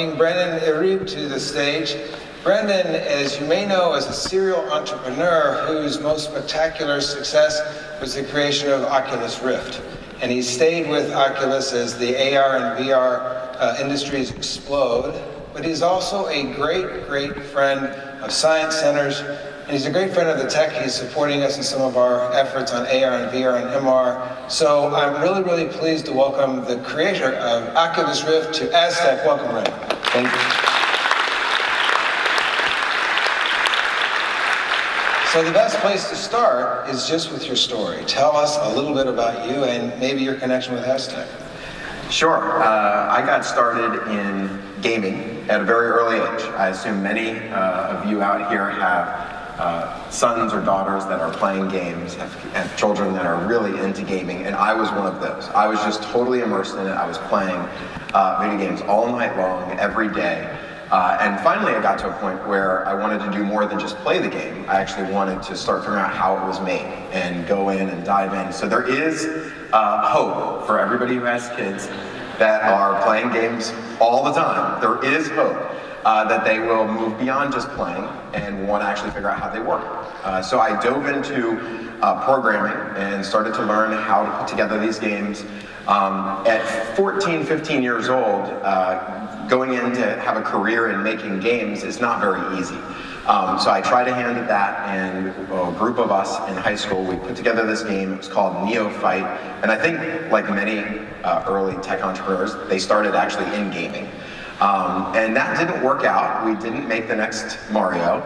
welcoming Brendan Iribe to the stage. Brendan, as you may know, is a serial entrepreneur whose most spectacular success was the creation of Oculus Rift. And he stayed with Oculus as the AR and VR industries explode. But he's also a great, great friend of science centers. And he's a great friend of the tech. He's supporting us in some of our efforts on AR and VR and MR. So I'm really, really pleased to welcome the creator of Oculus Rift to ASTC. Welcome, Brendan. Thank you. So the best place to start is just with your story. Tell us a little bit about you and maybe your connection with ASTC. Sure. I got started in gaming at a very early age. I assume many of you out here have sons or daughters that are playing games, have children that are really into gaming, and I was one of those. I was just totally immersed in it. I was playing video games all night long, every day. And finally I got to a point where I wanted to do more than just play the game. I actually wanted to start figuring out how it was made and go in and dive in. So there is hope for everybody who has kids that are playing games all the time. There is hope that they will move beyond just playing and want to actually figure out how they work. So I dove into programming and started to learn how to put together these games. At 14, 15 years old, going in to have a career in making games is not very easy. So I tried a hand at that, and a group of us in high school, we put together this game. It was called Neophyte, and I think, like many early tech entrepreneurs, they started actually in gaming. And that didn't work out. We didn't make the next Mario.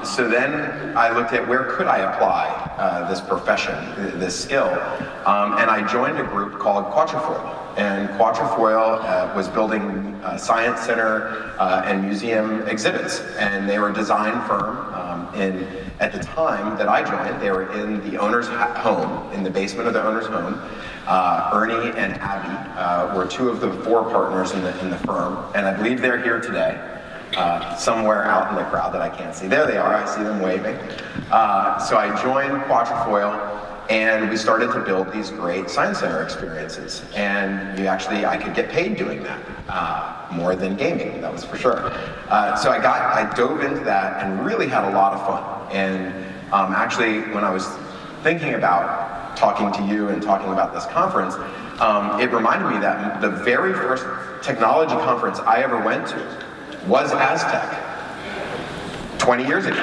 So then I looked at where could I apply this profession, this skill, and I joined a group called Quatrefoil. And Quatrefoil was building science center and museum exhibits, and they were a design firm. At the time that I joined, they were in the owner's home, in the basement of the owner's home. Ernie and Abby were two of the four partners in the firm, and I believe they're here today. Somewhere out in the crowd that I can't see. There they are, I see them waving. So I joined Quatrefoil, and we started to build these great science center experiences. And I could get paid doing that, more than gaming, that was for sure. So I dove into that and really had a lot of fun. And actually, when I was thinking about talking to you and talking about this conference, it reminded me that the very first technology conference I ever went to was ASTC 20 years ago.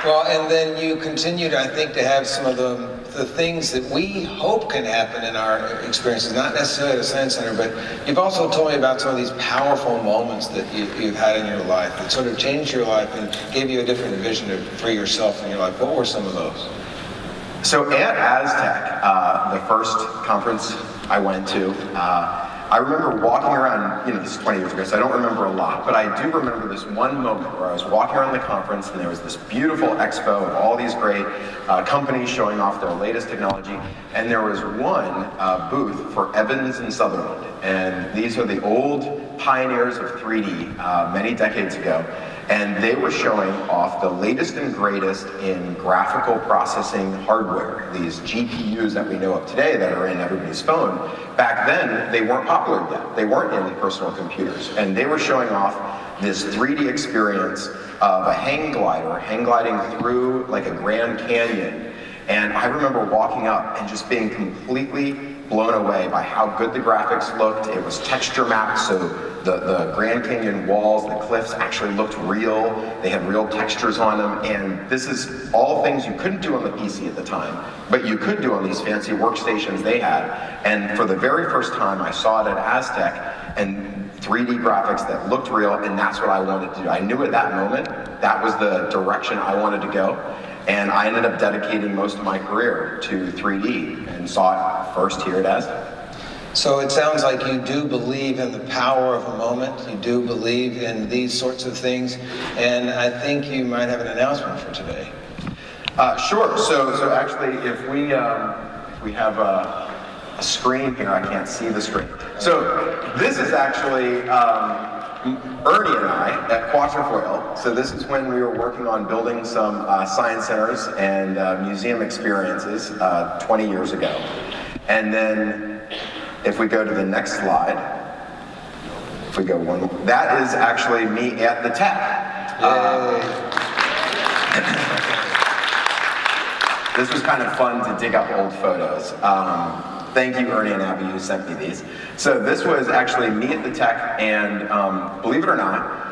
Well, and then you continued, I think, to have some of the things that we hope can happen in our experiences, not necessarily at a science center, but you've also told me about some of these powerful moments that you've had in your life that sort of changed your life and gave you a different vision for yourself in your life. What were some of those? So at ASTC, the first conference I went to, I remember walking around, this is 20 years ago, so I don't remember a lot, but I do remember this one moment where I was walking around the conference and there was this beautiful expo of all these great companies showing off their latest technology, and there was one booth for Evans and Sutherland, and these are the old pioneers of 3D many decades ago. And they were showing off the latest and greatest in graphical processing hardware, these GPUs that we know of today that are in everybody's phone. Back then, they weren't popular yet. They weren't in personal computers. And they were showing off this 3D experience of a hang gliding through like a Grand Canyon. And I remember walking up and just being completely blown away by how good the graphics looked. It was texture mapped, so the Grand Canyon walls, the cliffs actually looked real. They had real textures on them, and this is all things you couldn't do on the PC at the time, but you could do on these fancy workstations they had. And for the very first time, I saw it at ASTC, and 3D graphics that looked real, and that's what I wanted to do. I knew at that moment that was the direction I wanted to go, and I ended up dedicating most of my career to 3D and saw it first here at ASTC. So it sounds like you do believe in the power of a moment. You do believe in these sorts of things, and I think you might have an announcement for today. Sure. So actually, if we have a screen here, I can't see the screen. So this is actually Ernie and I at Quatrefoil. So this is when we were working on building some science centers and museum experiences 20 years ago. And then if we go to the next slide, if we go one, that is actually me at the tech. This was kind of fun to dig up old photos. Thank you, Ernie and Abby, who sent me these. So this was actually me at the tech, and believe it or not,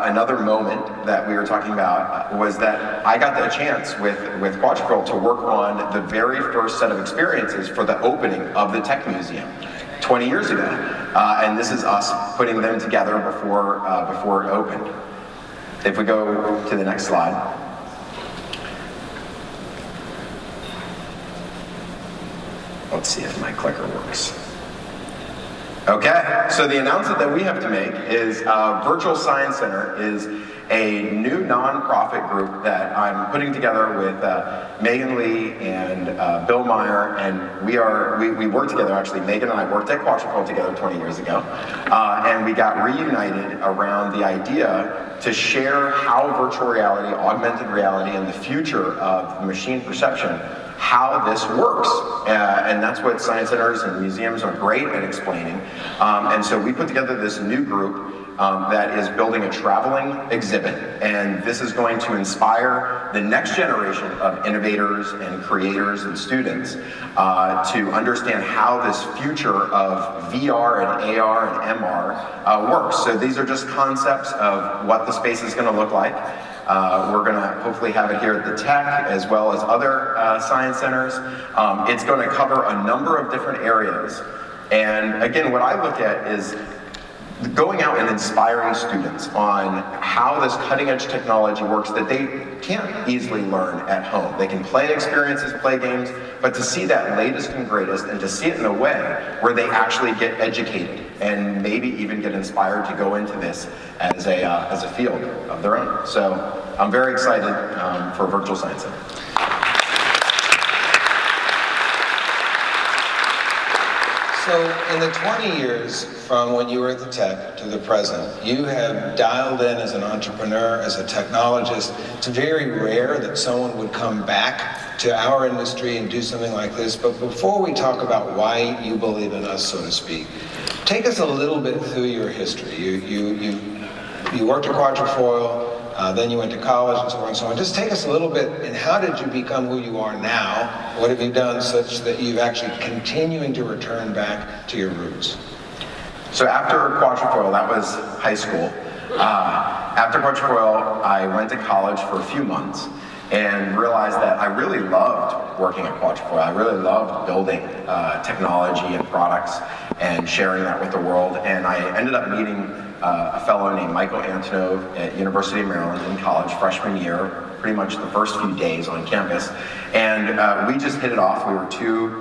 another moment that we were talking about was that I got the chance with Quattrofoil to work on the very first set of experiences for the opening of the Tech Museum 20 years ago. And this is us putting them together before it opened. If we go to the next slide. Let's see if my clicker works. Okay, so the announcement that we have to make is Virtual Science Center is a new nonprofit group that I'm putting together with Megan Lee and Bill Meyer, and we work together. Actually, Megan and I worked at Quattrofoil together 20 years ago, and we got reunited around the idea to share how virtual reality, augmented reality, and the future of machine perception, how this works. And that's what science centers and museums are great at explaining. And so we put together this new group that is building a traveling exhibit, and this is going to inspire the next generation of innovators and creators and students to understand how this future of VR and AR and MR works. So these are just concepts of what the space is going to look like. We're going to hopefully have it here at the Tech as well as other science centers. It's going to cover a number of different areas. And again, what I look at is going out and inspiring students on how this cutting edge technology works that they can't easily learn at home. They can play experiences, play games, but to see that latest and greatest and to see it in a way where they actually get educated and maybe even get inspired to go into this as a field of their own. So I'm very excited for Virtual Science Center. So in the 20 years from when you were at the Tech to the present, you have dialed in as an entrepreneur, as a technologist. It's very rare that someone would come back to our industry and do something like this. But before we talk about why you believe in us, so to speak, take us a little bit through your history. You worked at Quattrofoil, then you went to college and so on and so on. Just take us a little bit, and how did you become who you are now? What have you done such that you've actually continuing to return back to your roots? So after Quattrofoil, that was high school. After Quattrofoil, I went to college for a few months and realized that I really loved working at Quattrofoil. I really loved building technology and products and sharing that with the world. And I ended up meeting a fellow named Michael Antonov at University of Maryland in college, freshman year, pretty much the first few days on campus. And we just hit it off. We were two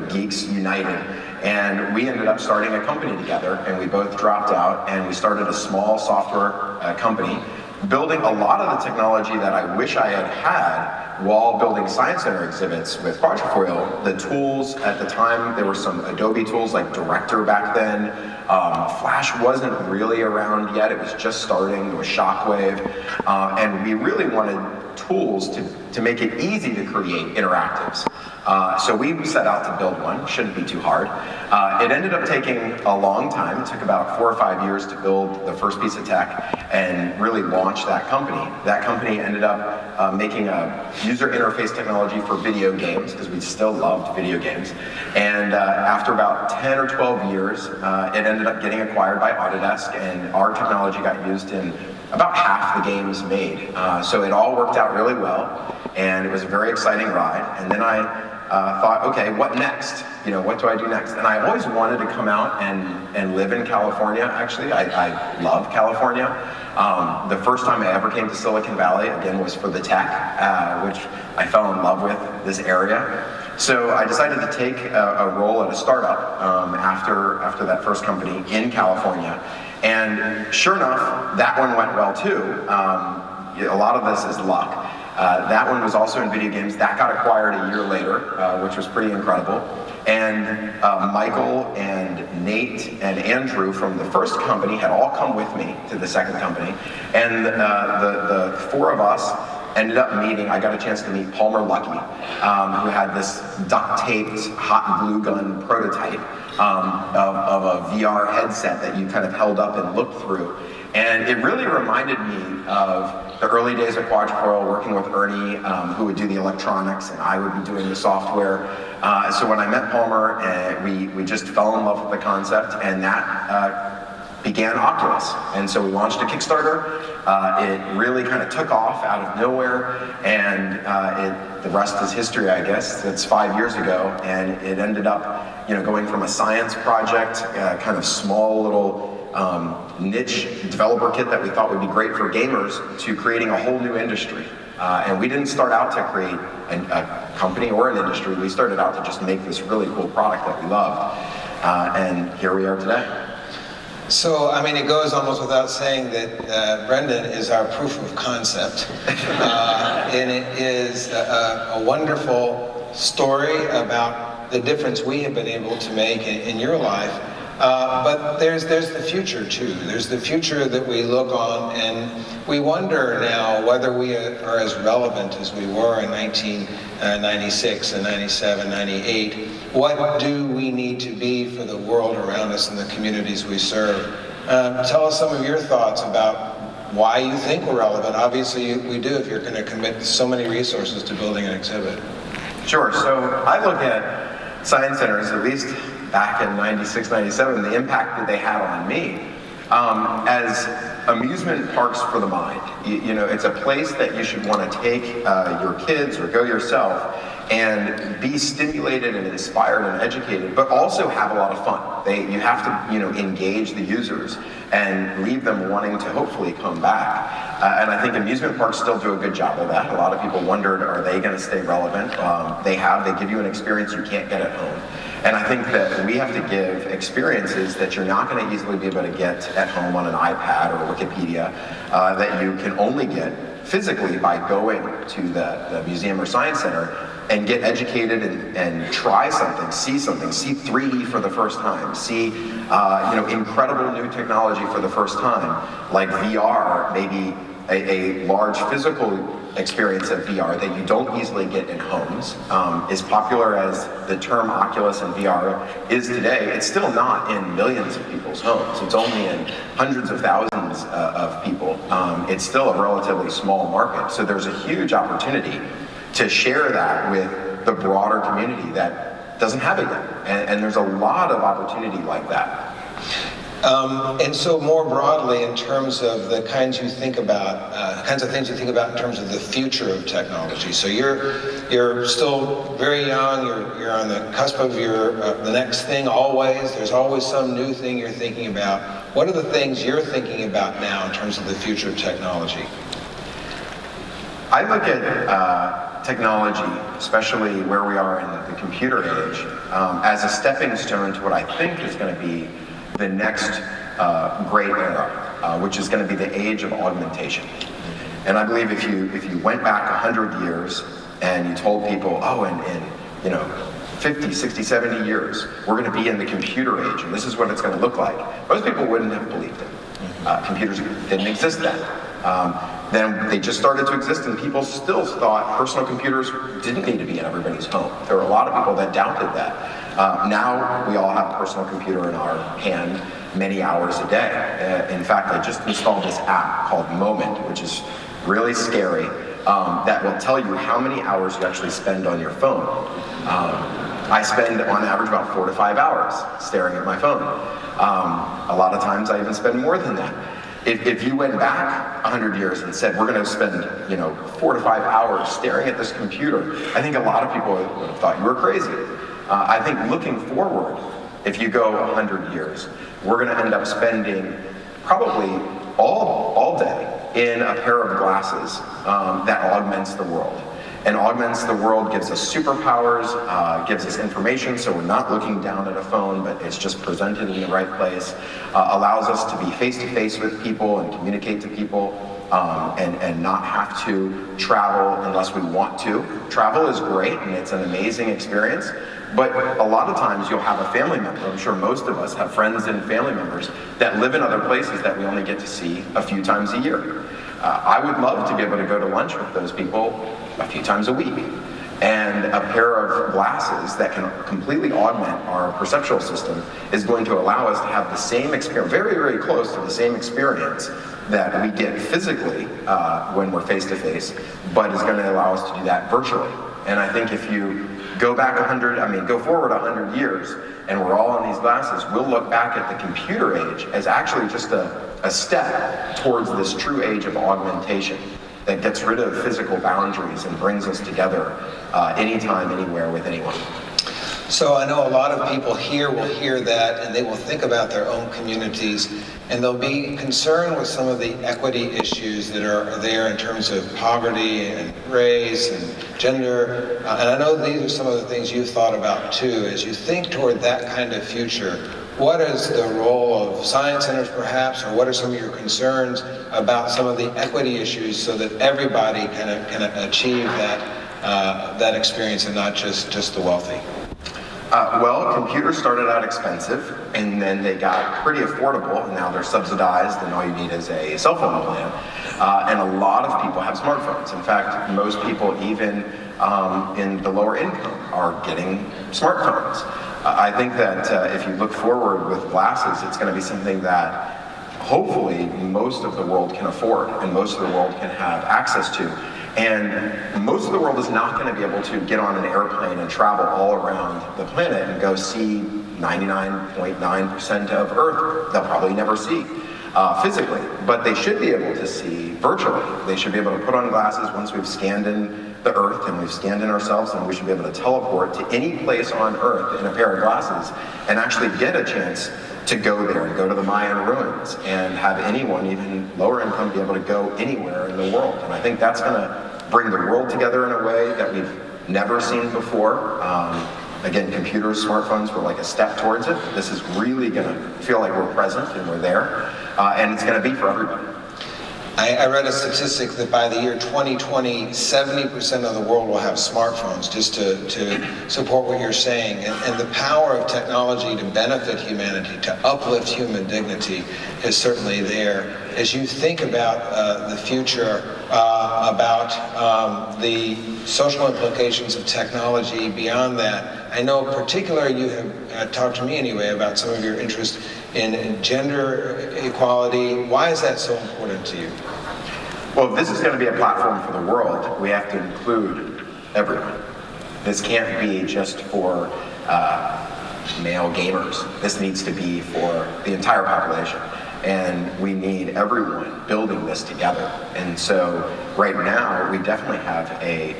geeks united. And we ended up starting a company together, and we both dropped out, and we started a small software company, building a lot of the technology that I wish I had had while building Science Center exhibits with Quattrofoil. The tools at the time, there were some Adobe tools like Director back then. Flash wasn't really around yet, it was just starting, there was Shockwave. And we really wanted tools to make it easy to create interactives. So we set out to build one, shouldn't be too hard. It ended up taking a long time. It took about 4 or 5 years to build the first piece of tech and really launch that company. That company ended up making a user interface technology for video games, because we still loved video games. And after about 10 or 12 years, it ended up getting acquired by Autodesk, and our technology got used in about half the games made. So it all worked out really well, and it was a very exciting ride. And then I thought, okay, what next? What do I do next? And I always wanted to come out and live in California, actually. I love California. The first time I ever came to Silicon Valley, again, was for the Tech, which I fell in love with this area. So I decided to take a role at a startup after that first company in California. And sure enough, that one went well too. A lot of this is luck. That one was also in video games. That got acquired a year later, which was pretty incredible. And Michael and Nate and Andrew from the first company had all come with me to the second company. And the four of us ended up meeting, I got a chance to meet Palmer Luckey, who had this duct-taped hot glue gun prototype of a VR headset that you kind of held up and looked through. And it really reminded me of the early days of Quadrifoil, working with Ernie, who would do the electronics, and I would be doing the software. So when I met Palmer, we just fell in love with the concept, and that began Oculus. And so we launched a Kickstarter. It really kind of took off out of nowhere, and the rest is history, I guess. It's 5 years ago, and it ended up, going from a science project, kind of small little niche developer kit that we thought would be great for gamers, to creating a whole new industry. And we didn't start out to create a company or an industry. We started out to just make this really cool product that we loved. And here we are today. So, it goes almost without saying that Brendan is our proof of concept. And it is a wonderful story about the difference we have been able to make in your life. But there's the future too. There's the future that we look on, and we wonder now whether we are as relevant as we were in 1996 and 97, 98. What do we need to be for the world around us and the communities we serve? Tell us some of your thoughts about why you think we're relevant. Obviously we do, if you're going to commit so many resources to building an exhibit. Sure. So I look at science centers, at least back in 96, 97, the impact that they had on me as amusement parks for the mind. It's a place that you should want to take your kids or go yourself and be stimulated and inspired and educated, but also have a lot of fun. You have to, engage the users and leave them wanting to hopefully come back. And I think amusement parks still do a good job of that. A lot of people wondered, are they going to stay relevant? They give you an experience you can't get at home. And I think that we have to give experiences that you're not going to easily be able to get at home on an iPad or Wikipedia, that you can only get physically by going to the museum or science center and get educated and try something, see 3D for the first time, see incredible new technology for the first time, like VR, maybe a large physical experience of VR that you don't easily get in homes. As popular as the term Oculus and VR is today, it's still not in millions of people's homes. It's only in hundreds of thousands of people. It's still a relatively small market. So there's a huge opportunity to share that with the broader community that doesn't have it yet. And there's a lot of opportunity like that. And so more broadly, in terms of the kinds you think about, kinds of things you think about in terms of the future of technology. So you're still very young. You're on the cusp of the next thing. Always, there's always some new thing you're thinking about. What are the things you're thinking about now in terms of the future of technology? I look at technology, especially where we are in the computer age, as a stepping stone to what I think is going to be the next great era, which is going to be the age of augmentation. And I believe if you went back 100 years and you told people, in 50, 60, 70 years, we're going to be in the computer age, and this is what it's going to look like, most people wouldn't have believed it. Computers didn't exist then. Then they just started to exist, and people still thought personal computers didn't need to be in everybody's home. There were a lot of people that doubted that. Now we all have a personal computer in our hand many hours a day. In fact, I just installed this app called Moment, which is really scary, that will tell you how many hours you actually spend on your phone. I spend on average about 4 to 5 hours staring at my phone. A lot of times I even spend more than that. If you went back 100 years and said, we're going to spend 4 to 5 hours staring at this computer, I think a lot of people would have thought you were crazy. I think looking forward, if you go 100 years, we're going to end up spending probably all day in a pair of glasses that augments the world. And augments the world, gives us superpowers, gives us information, so we're not looking down at a phone, but it's just presented in the right place, allows us to be face-to-face with people and communicate to people, and not have to travel unless we want to. Travel is great, and it's an amazing experience, but a lot of times you'll have a family member, I'm sure most of us have friends and family members that live in other places that we only get to see a few times a year. I would love to be able to go to lunch with those people a few times a week. And a pair of glasses that can completely augment our perceptual system is going to allow us to have the same experience, very, very close to the same experience that we get physically when we're face-to-face, but is going to allow us to do that virtually. And I think if you go forward 100 years, and we're all in these glasses, we'll look back at the computer age as actually just a step towards this true age of augmentation that gets rid of physical boundaries and brings us together anytime, anywhere, with anyone. So I know a lot of people here will hear that and they will think about their own communities and they'll be concerned with some of the equity issues that are there in terms of poverty and race and gender. And I know these are some of the things you've thought about too. As you think toward that kind of future, what is the role of science centers perhaps, or what are some of your concerns about some of the equity issues so that everybody can achieve that experience and not just the wealthy? Well, computers started out expensive, and then they got pretty affordable, and now they're subsidized, and all you need is a cell phone plan. And a lot of people have smartphones. In fact, most people, even in the lower income, are getting smartphones. I think that if you look forward with glasses, it's going to be something that hopefully most of the world can afford, and most of the world can have access to. And most of the world is not going to be able to get on an airplane and travel all around the planet and go see 99.9% of Earth. They'll probably never see physically, but they should be able to see virtually. They should be able to put on glasses once we've scanned in the Earth and we've scanned in ourselves, and we should be able to teleport to any place on Earth in a pair of glasses and actually get a chance to go there and go to the Mayan ruins and have anyone, even lower income, be able to go anywhere in the world. And I think that's going to bring the world together in a way that we've never seen before. Again, computers, smartphones were like a step towards it. This is really going to feel like we're present and we're there. And it's going to be for everybody. I read a statistic that by the year 2020, 70% of the world will have smartphones, just to support what you're saying. And the power of technology to benefit humanity, to uplift human dignity, is certainly there. As you think about the future, about the social implications of technology beyond that, I know particularly you have talked to me anyway about some of your interest in gender equality. Why is that so important to you? Well, if this is going to be a platform for the world, we have to include everyone. This can't be just for male gamers. This needs to be for the entire population. And we need everyone building this together. And so right now, we definitely have a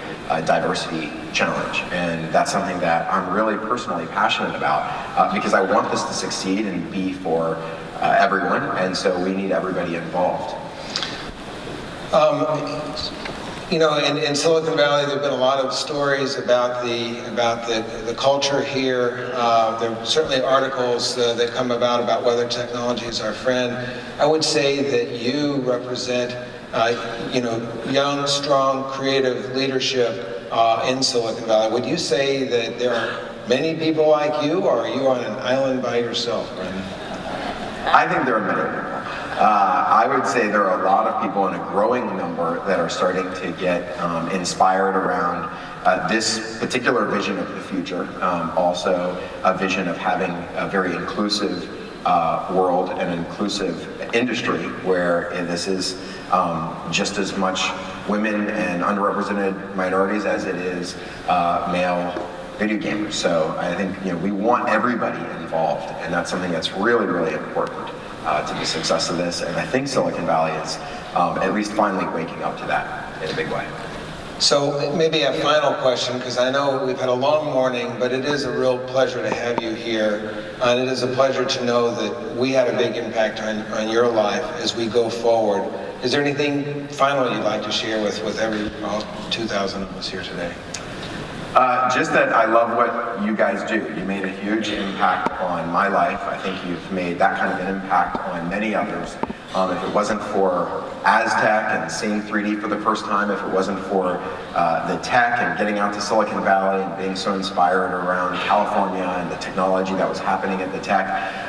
diversity challenge. And that's something that I'm really personally passionate about because I want this to succeed and be for everyone. And so we need everybody involved. You know, in Silicon Valley, there have been a lot of stories about the culture here. There are certainly articles that come about whether technology is our friend. I would say that you represent, young, strong, creative leadership in Silicon Valley. Would you say that there are many people like you, or are you on an island by yourself, Brendan? I think there are many people. I would say there are a lot of people in a growing number that are starting to get inspired around this particular vision of the future. Also a vision of having a very inclusive world and an inclusive industry where this is just as much women and underrepresented minorities as it is male video gamers. So I think we want everybody involved, and that's something that's really, really important to the success of this. And I think Silicon Valley is at least finally waking up to that in a big way. So maybe a final question, because I know we've had a long morning, but it is a real pleasure to have you here. And it is a pleasure to know that we had a big impact on your life as we go forward. Is there anything final you'd like to share with all 2,000 of us here today? Just that I love what you guys do. You made a huge impact on my life. I think you've made that kind of an impact on many others. If it wasn't for Aztec and seeing 3D for the first time, if it wasn't for the tech and getting out to Silicon Valley and being so inspired around California and the technology that was happening at the tech,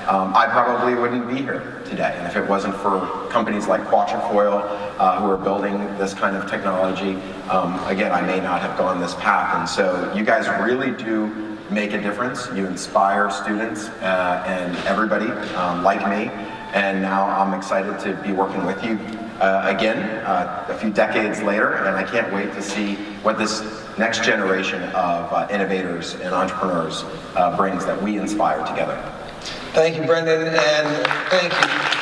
I probably wouldn't be here today. And if it wasn't for companies like Quatrefoil, who are building this kind of technology, again, I may not have gone this path. And so you guys really do make a difference. You inspire students and everybody like me. And now I'm excited to be working with you again a few decades later, and I can't wait to see what this next generation of innovators and entrepreneurs brings that we inspire together. Thank you, Brendan, and thank you.